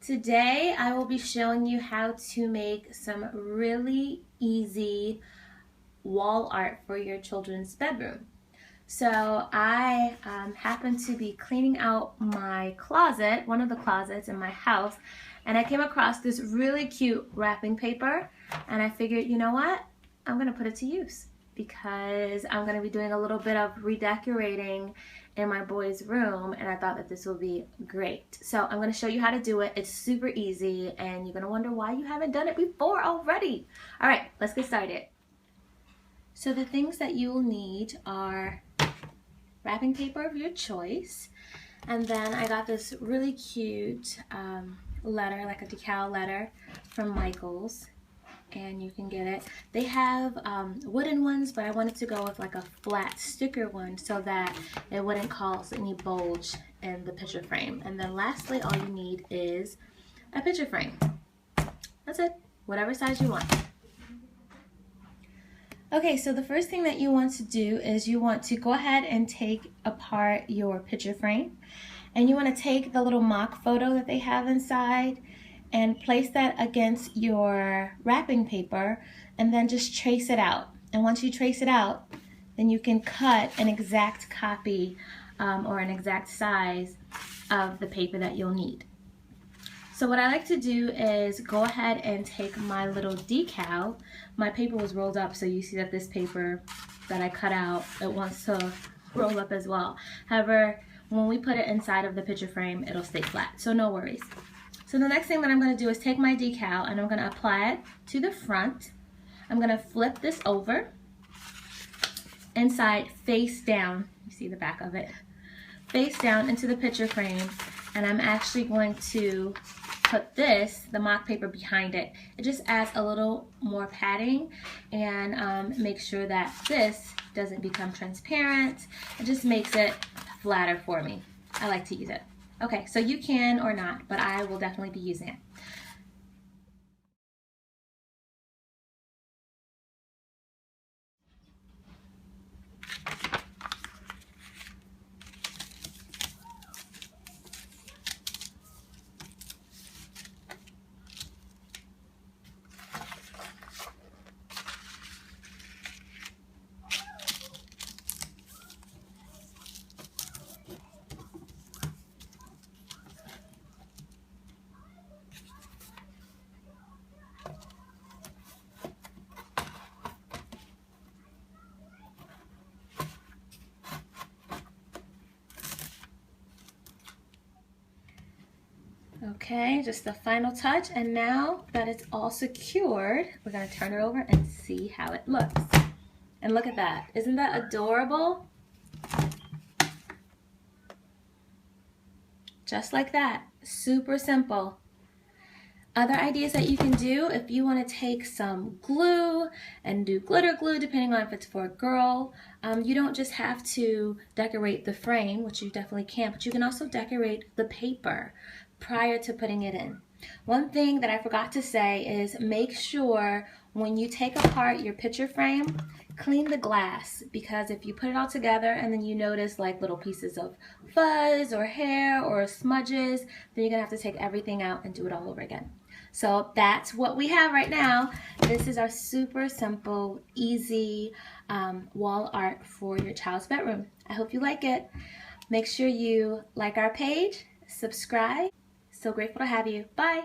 Today I will be showing you how to make some really easy wall art for your children's bedroom. So I happen to be cleaning out my closet, one of the closets in my house, and I came across this really cute wrapping paper, and I figured, you know what, I'm gonna put it to use because I'm gonna be doing a little bit of redecorating in my boy's room, and I thought that this would be great. So I'm gonna show you how to do it. It's super easy, and you're gonna wonder why you haven't done it before already. All right, let's get started. So the things that you will need are wrapping paper of your choice, and then I got this really cute letter, like a decal letter from Michaels, and you can get it. They have wooden ones, but I wanted to go with like a flat sticker one so that it wouldn't cause any bulge in the picture frame. And then lastly, all you need is a picture frame. That's it, whatever size you want. Okay, so the first thing that you want to do is you want to go ahead and take apart your picture frame, and you want to take the little mock photo that they have inside and place that against your wrapping paper, and then just trace it out. And once you trace it out, then you can cut an exact copy or an exact size of the paper that you'll need. So what I like to do is go ahead and take my little decal. My paper was rolled up, so you see that this paper that I cut out, it wants to roll up as well. However, when we put it inside of the picture frame, it'll stay flat, so no worries. So the next thing that I'm going to do is take my decal and I'm going to apply it to the front. I'm going to flip this over inside face down. You see the back of it. Face down into the picture frame, and I'm actually going to put this, the mock paper, behind it. It just adds a little more padding and make sure that this doesn't become transparent. It just makes it flatter for me. I like to use it. Okay, so you can or not, but I will definitely be using it. Okay, just the final touch, and now that it's all secured, we're going to turn it over and see how it looks. And look at that. Isn't that adorable? Just like that. Super simple. Other ideas that you can do, if you want to take some glue and do glitter glue, depending on if it's for a girl, you don't just have to decorate the frame, which you definitely can, but you can also decorate the paper prior to putting it in. One thing that I forgot to say is make sure when you take apart your picture frame, clean the glass, because if you put it all together and then you notice like little pieces of fuzz or hair or smudges, then you're gonna have to take everything out and do it all over again. So that's what we have right now. This is our super simple, easy wall art for your child's bedroom. I hope you like it. Make sure you like our page, subscribe. So grateful to have you. Bye.